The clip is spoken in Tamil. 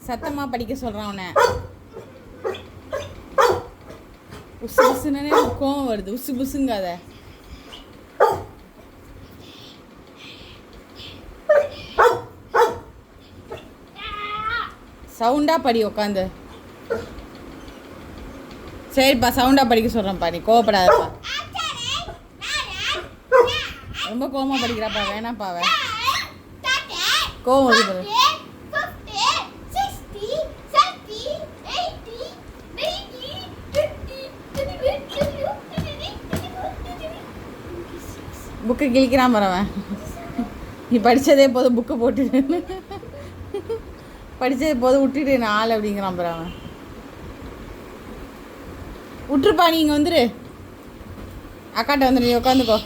சத்தமாக படிக்க சொல்கிறான் அவனை. உசு புசுன்னே கோவம் வருது. உசு புசுங்காத. சவுண்டாக படி உட்காந்து. சரிப்பா, சவுண்டாக படிக்க சொல்கிறேன்ப்பா, நீ கோவப்படாதப்பா. ரொம்ப கோவமாக படிக்கிறாப்பா, வேணாப்பா. அவன் கோவம் வருது. புக்கை கிழிக்கிறான் பரவன். நீ படித்ததே போதும், புக்கை போட்டுட்டு படித்ததே போதும் விட்டுட்டு நான் ஆள் அப்படிங்கிறான் பரவன். விட்டுருப்பா, நீ இங்கே வந்துரு, அக்காட்ட வந்துடு, நீ உட்காந்துக்கோ.